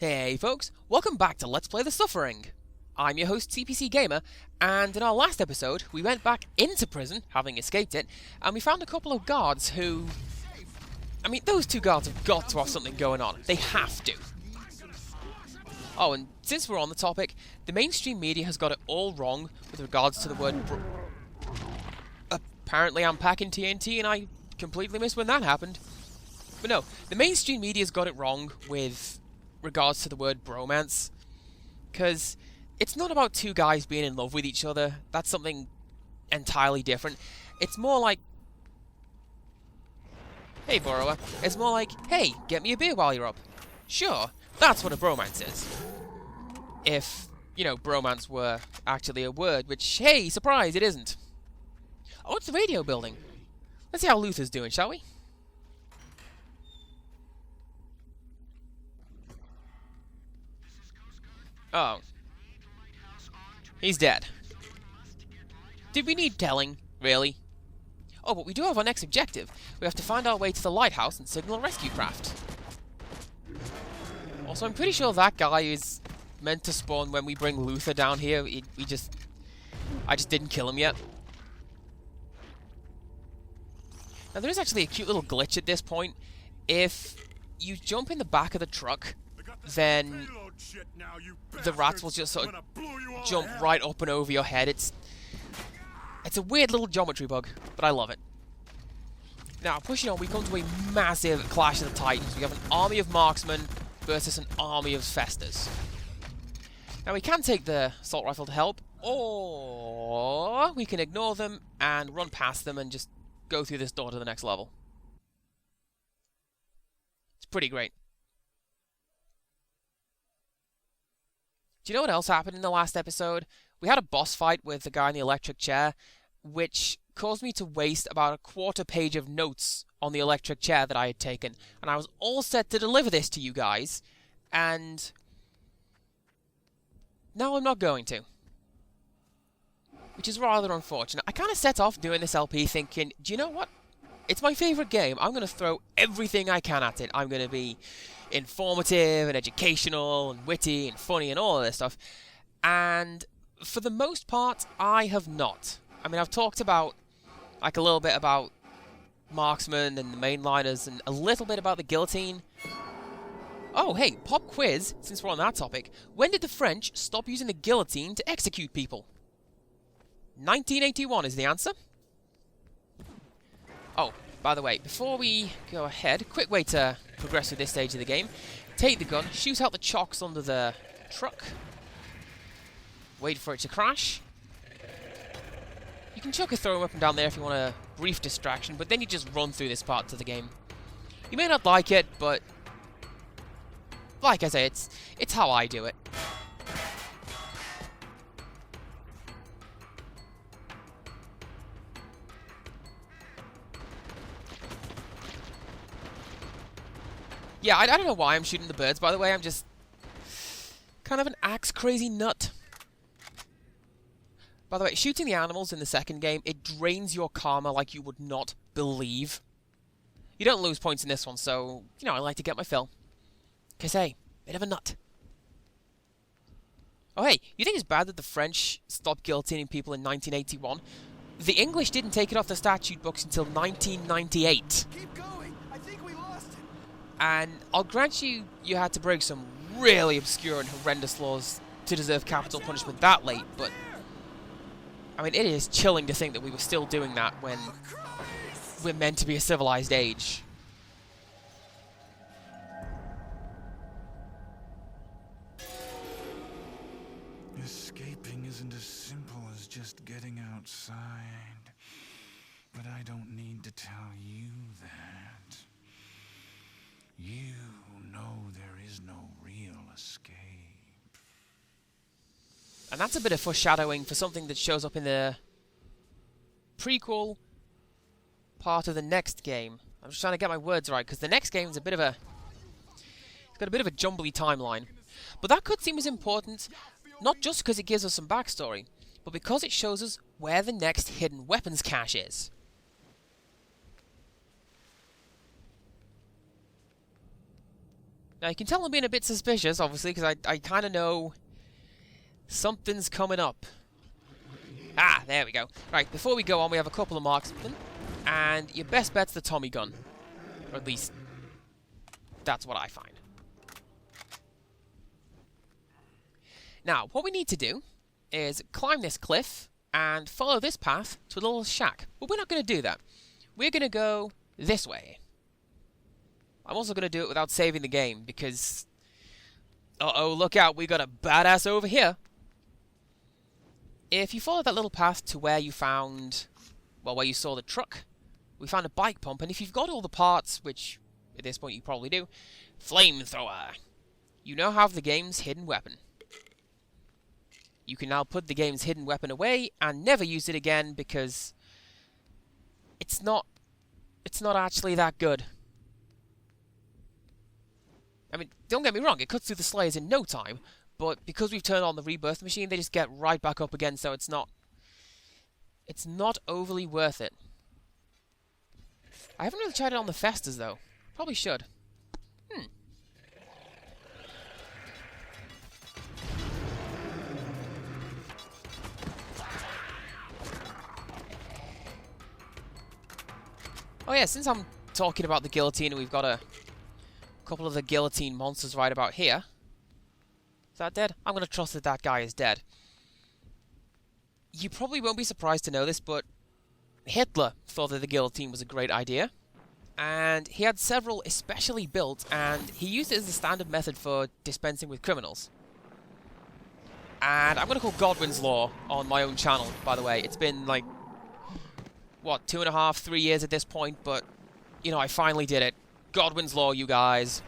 Hey folks, welcome back to Let's Play the Suffering. I'm your host CPC Gamer, and in our last episode we went back into prison, having escaped it, and we found a couple of guards who... those two guards have got to have something going on. They have to. Oh, and since we're on the topic, the mainstream media has got it all wrong with regards to the word Apparently I'm packing TNT and I completely missed when that happened. But no, the mainstream media's got it wrong with regards to the word bromance, because it's not about two guys being in love with each other. That's something entirely different. It's more like, hey borrower, it's more like, hey, get me a beer while you're up. Sure, that's what a bromance is. If, bromance were actually a word, which, hey, surprise, it isn't. Oh, it's the radio building. Let's see how Luther's doing, shall we? Oh. He's dead. Did we need telling? Really? Oh, but we do have our next objective. We have to find our way to the lighthouse and signal a rescue craft. Also, I'm pretty sure that guy is meant to spawn when we bring Luther down here. I just didn't kill him yet. Now, there is actually a cute little glitch at this point. If you jump in the back of the truck, then the rats will just sort of jump right up and over your head. It's a weird little geometry bug, but I love it. Now, pushing on, we come to a massive clash of the titans. We have an army of marksmen versus an army of festers. Now, we can take the assault rifle to help, or we can ignore them and run past them and just go through this door to the next level. It's pretty great. Do you know what else happened in the last episode? We had a boss fight with the guy in the electric chair, which caused me to waste about a quarter page of notes on the electric chair that I had taken. And I was all set to deliver this to you guys, and now I'm not going to. Which is rather unfortunate. I kind of set off doing this LP thinking, do you know what? It's my favourite game. I'm going to throw everything I can at it. I'm going to be informative and educational and witty and funny and all of this stuff. And for the most part, I have not. I've talked about, a little bit about marksmen and the mainliners and a little bit about the guillotine. Oh, hey, pop quiz, since we're on that topic. When did the French stop using the guillotine to execute people? 1981 is the answer. Oh, by the way, before we go ahead, quick way to progress through this stage of the game. Take the gun, shoot out the chocks under the truck. Wait for it to crash. You can chuck a throw up and down there if you want a brief distraction, but then you just run through this part of the game. You may not like it, but like I say, it's how I do it. Yeah, I don't know why I'm shooting the birds, by the way. I'm just kind of an axe-crazy nut. By the way, shooting the animals in the second game, it drains your karma like you would not believe. You don't lose points in this one, so, I like to get my fill. 'Cause, hey, bit of a nut. Oh, hey, you think it's bad that the French stopped guillotining people in 1981? The English didn't take it off the statute books until 1998. Keep going. I think we lost him. And I'll grant you had to break some really obscure and horrendous laws to deserve capital punishment that late, but it is chilling to think that we were still doing that when we're meant to be a civilized age. Escaping isn't as simple as just getting outside. But I don't need to tell you that. You know there is no real escape. And that's a bit of foreshadowing for something that shows up in the prequel part of the next game. I'm just trying to get my words right, because the next game is it's got a bit of a jumbly timeline. But that cutscene is important, not just because it gives us some backstory, but because it shows us where the next hidden weapons cache is. Now, you can tell I'm being a bit suspicious, obviously, because I kind of know something's coming up. Ah, there we go. Right, before we go on, we have a couple of marksmen, and your best bet's the Tommy gun. Or at least, that's what I find. Now, what we need to do is climb this cliff and follow this path to a little shack. But we're not going to do that. We're going to go this way. I'm also going to do it without saving the game, because... Uh-oh, look out, we got a badass over here. If you follow that little path to where you found... well, where you saw the truck, we found a bike pump, and if you've got all the parts, which at this point you probably do, flamethrower. You now have the game's hidden weapon. You can now put the game's hidden weapon away and never use it again, because it's not actually that good. I mean, don't get me wrong, it cuts through the slayers in no time, but because we've turned on the rebirth machine, they just get right back up again, so it's not overly worth it. I haven't really tried it on the Festas, though. Probably should. Oh yeah, since I'm talking about the guillotine, and we've got a couple of the guillotine monsters right about here. Is that dead? I'm going to trust that that guy is dead. You probably won't be surprised to know this, but Hitler thought that the guillotine was a great idea. And he had several especially built, and he used it as the standard method for dispensing with criminals. And I'm going to call Godwin's Law on my own channel, by the way. It's been like, what, 2.5, 3 years at this point, but, you know, I finally did it. Godwin's Law, you guys.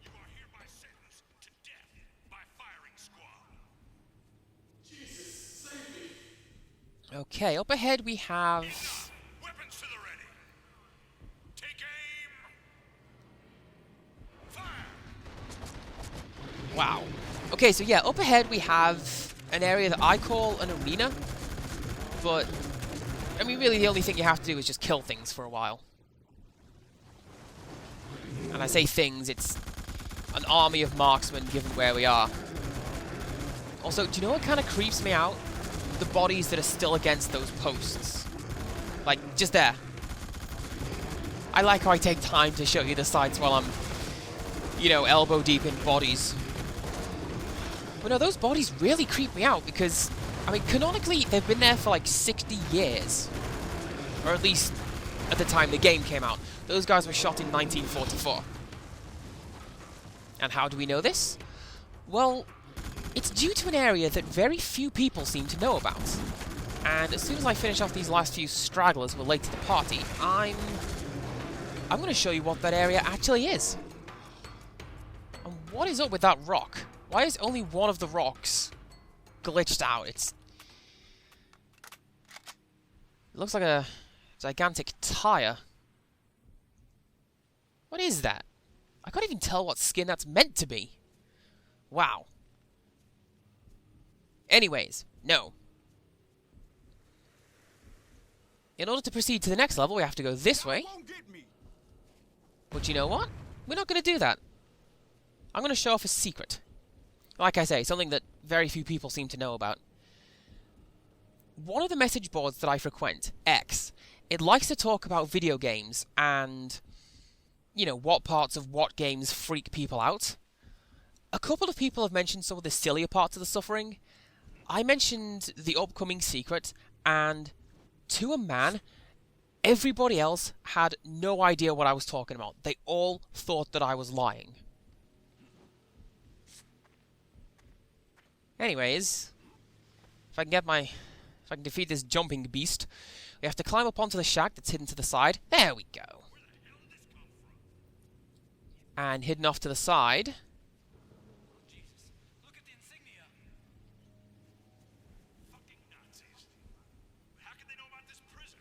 You are hereby sentenced to death by firing squad. Jesus, save me. Okay, up ahead we have... Weapons to the ready. Take aim. Fire. Wow. Okay, so yeah, up ahead we have an area that I call an arena, but, I mean, really the only thing you have to do is just kill things for a while. And I say things, it's an army of marksmen given where we are. Also, do you know what kind of creeps me out? The bodies that are still against those posts. Like, just there. I like how I take time to show you the sights while I'm, you know, elbow deep in bodies. But no, those bodies really creep me out because, I mean, canonically, they've been there for like 60 years. Or at least at the time the game came out. Those guys were shot in 1944. And how do we know this? Well, it's due to an area that very few people seem to know about. And as soon as I finish off these last few stragglers who are late to the party, I'm going to show you what that area actually is. And what is up with that rock? Why is only one of the rocks glitched out? It looks like a gigantic tire. What is that? I can't even tell what skin that's meant to be. Wow. Anyways, no. In order to proceed to the next level, we have to go this way. But you know what? We're not going to do that. I'm going to show off a secret. Like I say, something that very few people seem to know about. One of the message boards that I frequent, X, it likes to talk about video games and, you know, what parts of what games freak people out. A couple of people have mentioned some of the sillier parts of the suffering. I mentioned the upcoming secret, and to a man, everybody else had no idea what I was talking about. They all thought that I was lying. Anyways, if I can defeat this jumping beast, we have to climb up onto the shack that's hidden to the side. There we go. And hidden off to the side. Jesus, look at the insignia. Fucking Nazis. How can they know about this prison?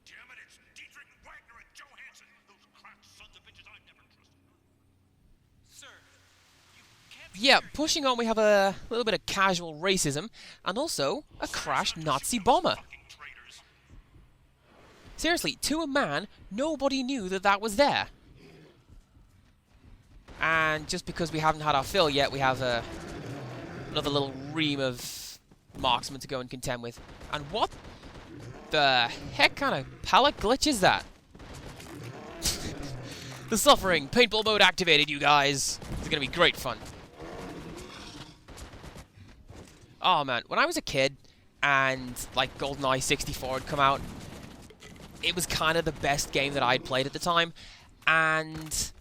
Damn it, it's Dietrich Wagner and Joe Hansen. Those crack sons of bitches I've never trusted. Sir, you can't yeah, pushing on, we have a little bit of casual racism, and also a crashed Nazi bomber. Seriously, to a man, nobody knew that that was there. And just because we haven't had our fill yet, we have another little ream of marksmen to go and contend with. And what the heck kind of pallet glitch is that? The suffering paintball mode activated, you guys. It's gonna be great fun. Oh man, when I was a kid and like GoldenEye 64 had come out, it was kind of the best game that I'd played at the time, and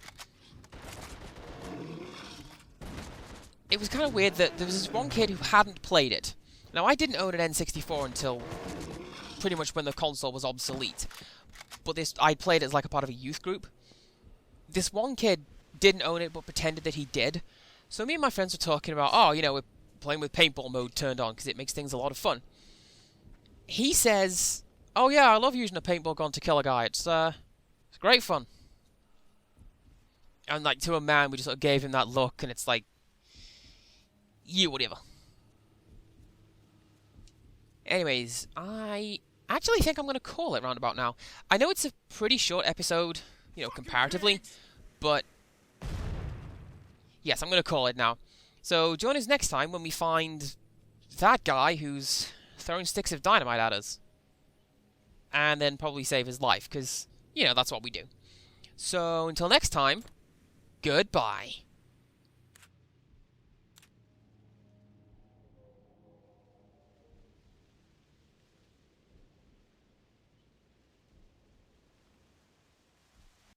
it was kind of weird that there was this one kid who hadn't played it. Now, I didn't own an N64 until pretty much when the console was obsolete, but I played it as like a part of a youth group. This one kid didn't own it, but pretended that he did. So me and my friends were talking about, oh, you know, we're playing with paintball mode turned on because it makes things a lot of fun. He says, oh yeah, I love using a paintball gun to kill a guy. It's great fun. And like to a man, we just sort of gave him that look, and it's like, you whatever. Anyways, I actually think I'm going to call it round about now. I know it's a pretty short episode, you know, comparatively, but yes, I'm going to call it now. So join us next time when we find that guy who's throwing sticks of dynamite at us. And then probably save his life, because, you know, that's what we do. So until next time, goodbye.